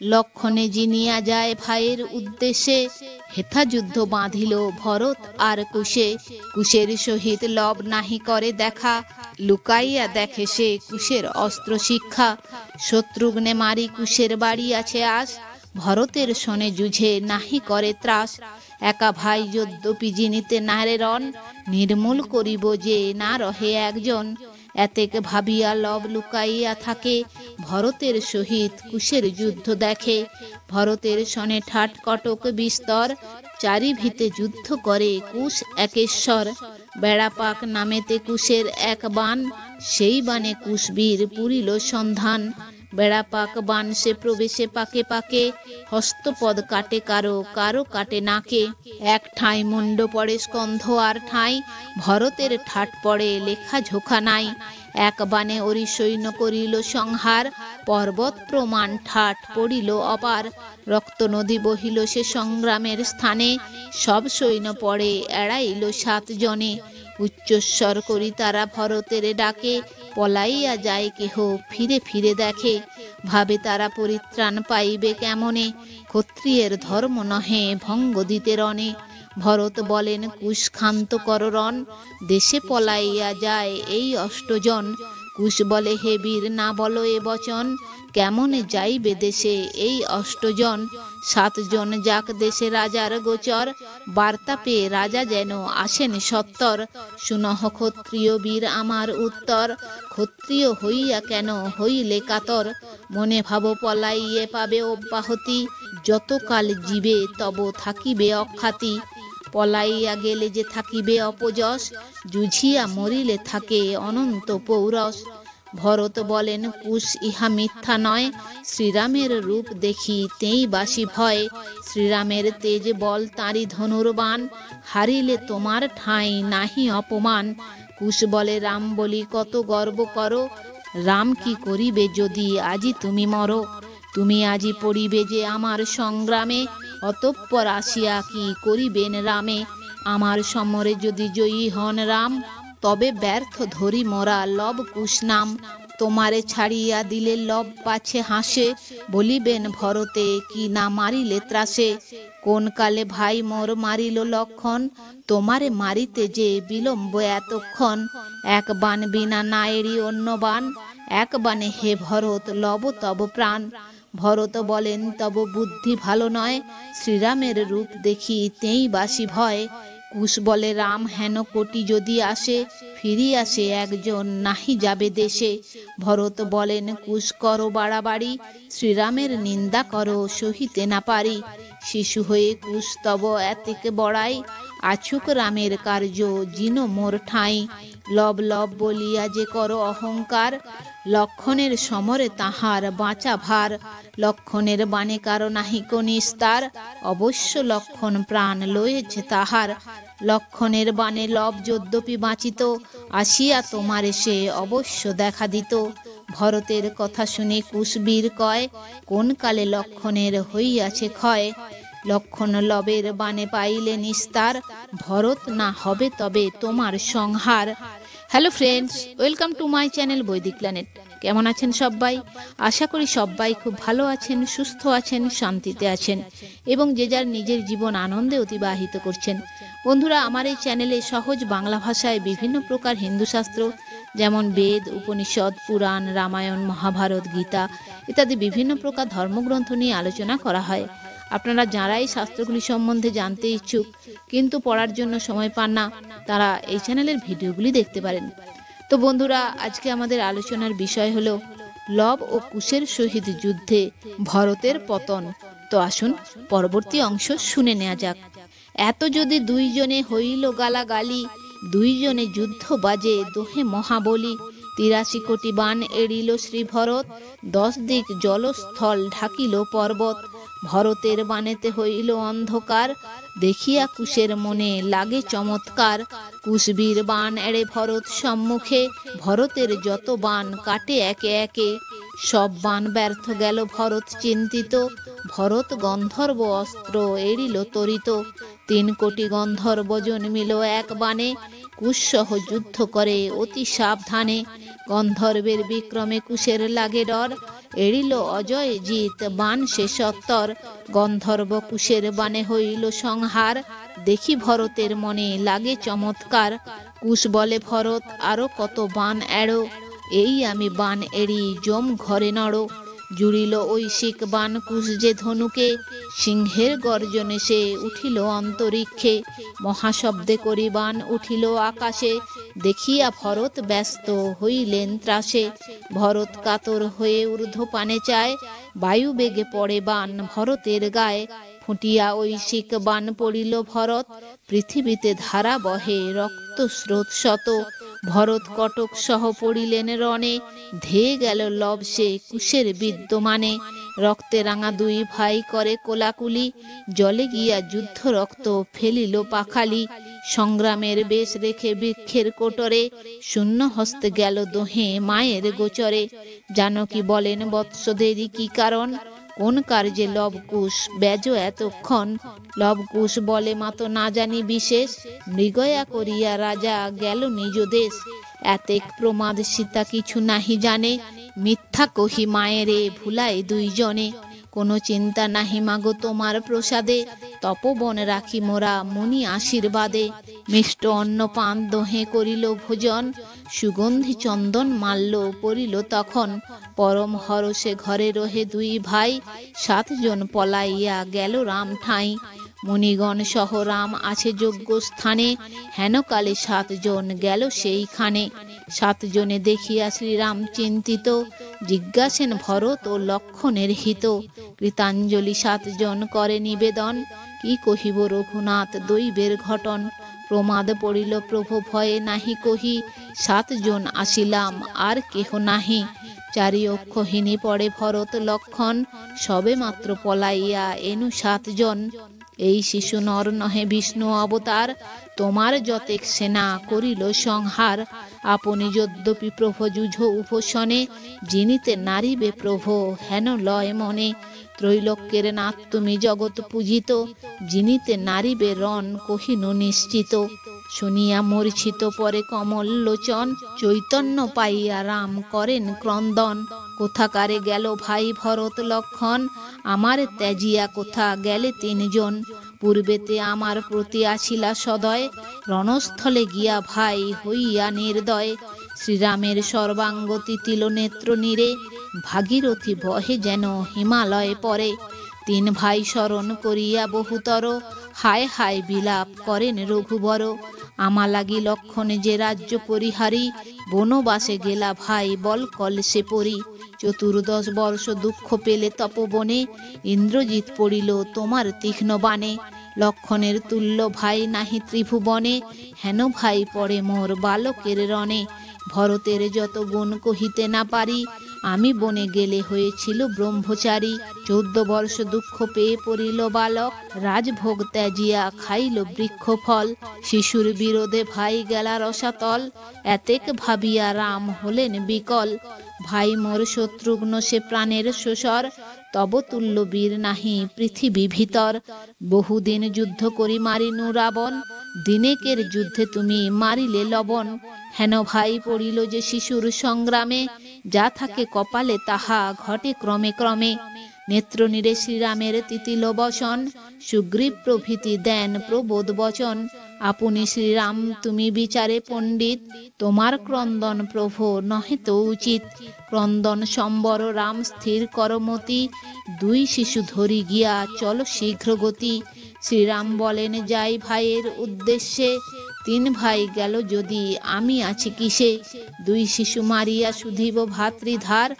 লক্ষণে জিনিয়া যায় ভাইয়ের উদ্দেশ্যে, হেথা যুদ্ধ বাঁধিল ভরত আর কুশে। কুশের সহিত লব নাহি করে দেখা, লুকাইয়া দেখে সে কুশের অস্ত্র শিক্ষা। শত্রুঘ্নে মারি কুশের বাড়ি আছে আস, ভরতের শোনে যুঝে নাহি করে ত্রাস। একা ভাই যদ্যপি জিনিতে নারে রণ, নির্মূল করিব যে না রহে একজন। এতেক ভাবিয়া লব লুকাইয়া থাকে, ভরতের সহিত কুশের যুদ্ধ দেখে। ভরতের শনে ঠাট কটক বিস্তর, চারি ভিতে যুদ্ধ করে কুশ একেশ্বর। বেড়াপাক নামেতে কুশের এক বান, সেই বানে কুশবীর পুরিল সন্ধান। বেড়াপাক বান সে প্রবেশে পাকে পাকে, হস্তপদ কাটে কারো কারো কাটে নাকে। এক ঠাঁই মুন্ড পড়ে স্কন্ধ আর ঠাঁই, ভরতের ঠাট পড়ে লেখা ঝোঁকা নাই। এক বানে ওরি সৈন্য করিল সংহার, পর্বত প্রমাণ ঠাট পড়িল অপার। রক্ত নদী বহিল সে সংগ্রামের স্থানে, সব সৈন্য পড়ে এড়াইল 7 জনে। উচ্চস্বর করি তারা ভরতের ডাকে, পলাইয়া যায় কেহ ফিরে ফিরে দেখে। ভাবে তারা পরিত্রাণ পাইবে কেমনে, ক্ষত্রিয়ের ধর্ম নহে ভঙ্গ দিতে রণে। ভরত বলেন কুশ ক্ষান্ত কর রণ, দেশে পলাইয়া যায় এই 8 জন। কুশ বলে হে বীর না বলো এ বচন, কেমনে যাইবে দেশে এই 8 জন। 7 জন যাক দেশে রাজার গোচর, বার্তা পেয়ে রাজা যেন আসেন সত্তর। শুনহ ক্ষত্রিয় বীর আমার উত্তর, ক্ষত্রিয় হইয়া কেন হইলে কাতর। মনে ভাব পলাইয়ে পাবে অব্যাহতি, যতকাল জীবে তব থাকিবে অখ্যাতি। পলাইয়া গেলে যে থাকিবে অপযশ, যুঝিয়া মরিলে থাকে অনন্ত পৌরস। ভরত বলেন কুশ ইহা মিথ্যা নয়, শ্রীরামের রূপ দেখি তেই বাসি ভয়। শ্রীরামের তেজ বল তাঁরি ধনুর্বাণ, হারিলে তোমার ঠাঁই নাহি অপমান। কুশ বলে রাম বলি কত গর্ব করো, রাম কি করিবে যদি আজি তুমি মরো। তুমি আজি পড়িবে যে আমার সংগ্রামে, অতঃপর আসিয়া কি করিবেন রামে। আমার সমরে যদি জয়ী হন রাম, তবে ব্যর্থ ধরি মোরা লব কুশ নাম। তোমারে ছাড়িয়া দিলে লব পাছে হাসে, বলিবেন ভরতে কি না মারিলে ত্রাসে। কোন কালে ভাই মোর মারিল লক্ষণ, তোমারে মারিতে যে বিলম্ব এতক্ষণ। এক বান বিনা না এড়ি অন্য বান, এক বানে হে ভরত লব তব প্রাণ। ভরত বলেন তব বুদ্ধি ভালো নয়, শ্রীরামের রূপ দেখি তেই বাসি ভয়। কুশ বলে রাম হেন কোটি যদি আসে, ফিরি আসে একজন নাহি যাবে দেশে। ভরত বলেন কুশ করো বাড়াবাড়ি, শ্রীরামের নিন্দা করো সহিতে না পারি। শিশু হয়ে কুশ তব এতেক বড়াই, আছুক রামের কার্য জিন মোর ঠাঁই। লব লব বলিয়া যে করো অহংকার, লক্ষণের সমরে তাহার বাঁচা ভার। লক্ষণের বাণে কারো নাহিক নিস্তার, অবশ্য লক্ষণ প্রাণ লয়েছে তাহার। লক্ষণের বাণে লব যদ্যপি বাঁচিত, আসিয়া তোমার সে অবশ্য দেখা দিত। ভরতের কথা শুনে কুশবীর কয়, কোন কালে লক্ষণের হইয়াছে ক্ষয়। লক্ষণ লবের বাণে পাইলে নিস্তার, ভরত না হবে তবে তোমার সংহার। Hello friends, welcome to my channel Vaidik planet. কেমন আছেন সবাই? আশা করি সবাই খুব ভালো আছেন, সুস্থ আছেন, শান্তিতে আছেন এবং যে যার নিজের জীবন আনন্দে অতিবাহিত করছেন। বন্ধুরা, আমার এই চ্যানেলে সহজ বাংলা ভাষায় বিভিন্ন প্রকার হিন্দু শাস্ত্র যেমন বেদ, উপনিষদ, পুরাণ, রামায়ণ, মহাভারত, গীতা ইত্যাদি বিভিন্ন প্রকার ধর্মগ্রন্থ নিয়ে আলোচনা করা হয়। আপনারা যারা এই শাস্ত্রগুলি সম্বন্ধে জানতে ইচ্ছুক কিন্তু পড়ার জন্য সময় পান না, তারা এই চ্যানেলের ভিডিওগুলি দেখতে পারেন। তো বন্ধুরা, আজকে আমাদের আলোচনার বিষয় হলো লব ও কুশের সহিত যুদ্ধে ভরতের পতন। তো আসুন পরবর্তী অংশ শুনে নেওয়া যাক। এত যদি 2 জনে হইল গালাগালি, 2 জনে যুদ্ধ বাজে দোহে মহাবলী। 83 কোটি বান এড়িল শ্রী ভরত, 10 দিক জলস্থল ঢাকিল পর্বত। ভরতের বানেতে হইল অন্ধকার, দেখিয়া কুশের মনে লাগে চমৎকার। কুশবীর বান এড়ে ভরত সম্মুখে, ভরতের যত বান কাটে একে একে। সব বান ব্যর্থ গেল ভরত চিন্তিত, ভরত গন্ধর্ব অস্ত্র এড়িল তরিত। 3 কোটি গন্ধর্ব জন্মিল এক বানে, কুশসহ যুদ্ধ করে অতি সাবধানে। গন্ধর্বের বিক্রমে কুশের লাগে ডর, এড়িল অজয় জিত বান সে সত্তর, গন্ধর্ব কুশের বানে হইল সংহার। দেখি ভরতের মনে লাগে চমৎকার, কুশ বলে ভরত আরো কত বান এড়ো, এই আমি বান এড়ি জম ঘরে নড়ো। জুড়িল ঐশিক বান কুশ যে ধনুকে, সিংহের গর্জনে সে উঠিল অন্তরিক্ষে। মহাশব্দে করি বান উঠিল আকাশে, দেখিয়া ভরত ব্যস্ত হইলেন ত্রাসে। ভরত কাতর হয়ে ঊর্ধ্বপানে চায়, বায়ু বেগে পড়ে বান ভরতের গায়ে। ফুটিয়া ঐশিক বান পড়িল ভরত, পৃথিবীতে ধারা বহে রক্ত স্রোত শত। ভরত কটক সহ পড়িলেন রণে, ধেয়ে গেল লব সে কুশের বিদ্যমানে। রক্তে রাঙা দুই ভাই করে কোলাকুলি, জলে গিয়া যুদ্ধ রক্ত ফেলিল পাখালি। সংগ্রামের বেশ রেখে বৃক্ষের কোটরে, শূন্য হস্তে গেল দোহে মায়ের গোচরে। জানকী বলেন বৎসদেরই কি কারণ, কোন কার্যে লবকুশ বেজ এতক্ষণ। লবকুশ বলে মাতো না জানি বিশেষ, মৃগয়া করিয়া রাজা গেল নিজ দেশ। এতেক প্রমাদ সীতা কিছু নাহি জানে, মিথ্যা কহি মায়েরে ভুলাই দুইজনে। কোনো চিন্তা নাহি মাগো তোমার প্রসাদে, তপবন রাখি মোরা মুনি আশীর্বাদে। মিষ্ট অন্ন পান দোহে করিল ভোজন, সুগন্ধি চন্দন মাল্য পড়িল তখন। পরম হরষে ঘরে রহে দুই ভাই, 7 জন পলাইয়া গেল রাম ঠাঁই। মুনিগণ সহ রাম আছে যোগ্য স্থানে, হেনকালে 7 জন গেল সেইখানে। 7 জনে দেখিয়া শ্রীরাম চিন্তিত, জিজ্ঞাসেন ভরত ও লক্ষণের হিত। কৃতাঞ্জলি 7 জন করে নিবেদন, কি কহিব রঘুনাথ দৈবের ঘটন। প্রমাদ পড়িল প্রভু ভয়ে নাহি কহি, 7 জন আসিলাম আর কেহ নাহি। 4 অক্ষহীনী পড়ে ভরত লক্ষণ, সবে মাত্র পলাইয়া এনু 7 জন। এই শিশু নর নহে বিষ্ণু অবতার, তোমার যতেক সেনা করিল সংহার। আপনি যদ্যপি প্রভ যুঝ উপসনে, জিনিতে নারিবে প্রভ হেন লয় মনে। ত্রৈলোক্যের নাথ তুমি জগৎ পূজিত, জিনিতে নারিবে রণ কহিনু নিশ্চিত। শুনিয়া মূর্ছিত পরে কমল লোচন, চৈতন্য পাইয়া রাম করেন ক্রন্দন। কোথাকারে গেল ভাই ভরত লক্ষণ, আমার ত্যাজিয়া কোথা গেলে 3 জন। পূর্বেতে আমার প্রতি আছিলা সদয়, রণস্থলে গিয়া ভাই হইয়া নির্দয়। শ্রীরামের সর্বাঙ্গ তিতিল নেত্র নীরে, ভাগীরথী বহে যেন হিমালয় পরে। 3 ভাই স্মরণ করিয়া বহুতর, হায় হায় বিলাপ করেন রঘুবর। আমা লাগি লক্ষণ যে রাজ্য পরিহারি, বনবাসে গেলা ভাই বল কল সে পরি। 14 বর্ষ দুঃখ পেলে তপবনে, ইন্দ্রজিৎ পড়িল তোমার তীক্ষ্ণ বাণে। লক্ষণের তুল্য ভাই নাহি ত্রিভুবনে, হেন ভাই পড়ে মোর বালকের রণে। ভরতের যত গুণ কহিতে না পারি, আমি বনে গেলে হয়েছিল ব্রহ্মচারী। 14 বর্ষ দুঃখ পেয়ে পড়িল বালক, রাজভোগ ত্যাজিয়া খাইল বৃক্ষ ফল। শিশুর বিরোধে ভাই গেলা রসাতল, এতেক ভাবিয়া রাম হলেন বিকল। ভাই মোর শত্রুঘ্ন সে প্রাণের শোষর, তব তুল্য বীর নাহি পৃথিবী ভিতর। বহুদিন যুদ্ধ করি মারিনু রাবণ, দিনেকের যুদ্ধে তুমি মারিলে লবণ। হেন ভাই পড়িল যে শিশুর সংগ্রামে, যা থাকে কপালে তাহা ঘটে ক্রমে ক্রমে। নেত্রনীরে শ্রীরামের তিতিল বসন, সুগ্রীব প্রভৃতি দেন প্রবোধ বচন। আপনি শ্রীরাম তুমি বিচারে পণ্ডিত, তোমার ক্রন্দন প্রভু নহে তো উচিত। ক্রন্দন সম্বর রাম স্থির করমতি, 2 শিশু ধরি গিয়া চল শীঘ্র গতি। শ্রীরাম বলেন যাই ভাইয়ের উদ্দেশ্যে, 3 ভাই গেল যদি আমি আছি কিসে। 2 শিশু মারিয়া শুধিব ভাতৃধার,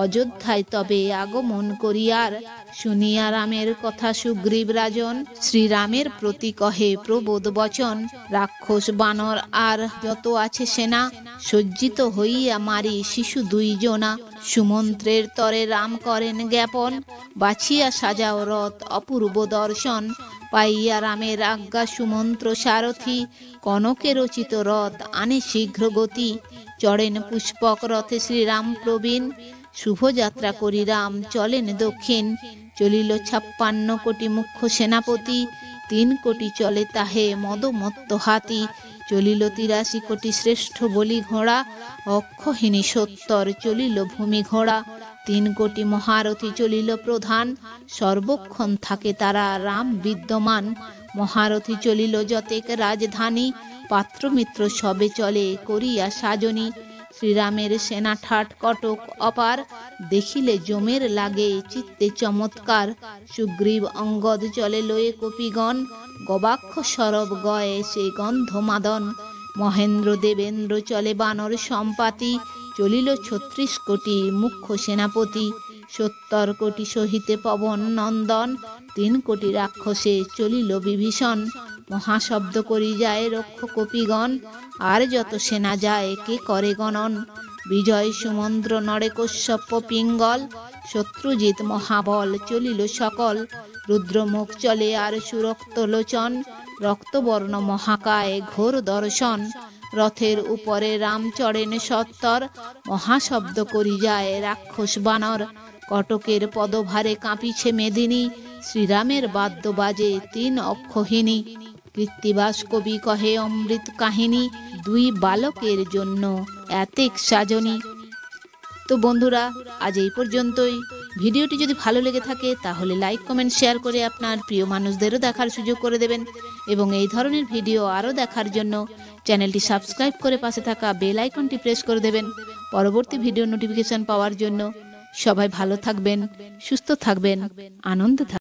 অযোধ্যায় তবে আগমন করিয়ার। শুনিয়া রামের কথা সুগ্রীব রাজন, শ্রীরামের প্রতি কহে প্রবোধ বচন। রাক্ষস বানর আর যত আছে সেনা, সজ্জিত হইয়া মারি শিশু 2 জনা। সুমন্ত্রের তরে রাম করেন জ্ঞাপন, বাছিয়া সাজাও রথ অপূর্ব দর্শন। পাইয়া রামের আজ্ঞা সুমন্ত্র সারথি, কনকে রচিত রথ আনে শীঘ্র গতি। চড়েন পুষ্পক রথে শ্রীরাম প্রবীণ, শুভযাত্রা করি রাম চলেন দক্ষিণ। চলিল 56 কোটি মুখ্য সেনাপতি, 3 কোটি চলে তাহে মদমত্ত হাতি। চলিল 83 কোটি শ্রেষ্ঠ বলি ঘোড়া, অক্ষহীনী 70 চলিল ভূমি ঘোড়া। 3 কোটি মহারথী চলিল প্রধান, সর্বক্ষণ থাকে তারা রাম বিদ্যমান। মহারথী চলিল যতেক রাজধানী, পাত্রমিত্র সবে চলে করিয়া সাজনী। শ্রীরামের সেনা ঠাট কটক অপার, দেখিলে জমের লাগে চিত্তে চমৎকার। সুগ্রীব অঙ্গদ চলে লয়ে কপিগণ, গবাক্ষ সরব গয়ে সে গন্ধ মাদন। মহেন্দ্র দেবেন্দ্র চলে বানর সম্পাতি, চলিল 36 কোটি মুখ্য সেনাপতি। 70 কোটি সহিতে পবন নন্দন, 3 কোটি রাক্ষসে চলিল বিভীষণ। মহাশব্দ করি যায় রক্ষ কপিগণ, আর যত সেনা যায় কে করে গণন। বিজয় সুমন্দ্র নরে কশ্যপ পিঙ্গল, শত্রুজিৎ মহাবল চলিল সকল। রুদ্রমুখ চলে আর সুরক্ত লোচন, রক্তবর্ণ মহাকায় ঘোর দর্শন। রথের উপরে রাম চড়েন সত্তর, মহাশব্দ করি যায় রাক্ষস বানর। কটকের পদভারে কাঁপিছে মেদিনী, শ্রীরামের বাদ্য বাজে 3 অক্ষহিনী। কৃত্তিবাস কবি কহে অমৃত কাহিনী, 2 বালকের জন্য এতেক সাজনী। তো বন্ধুরা, আজ এই পর্যন্তই। ভিডিওটি যদি ভালো লেগে থাকে তাহলে লাইক কমেন্ট শেয়ার করে আপনার প্রিয় মানুষদেরও দেখার সুযোগ করে দেবেন, এবং এই ধরনের ভিডিও আরও দেখার জন্য চ্যানেলটি সাবস্ক্রাইব করে পাশে থাকা বেল আইকনটি প্রেস করে দেবেন পরবর্তী ভিডিও নোটিফিকেশন পাওয়ার জন্য। সবাই ভালো থাকবেন, সুস্থ থাকবেন, আনন্দে থাকবেন।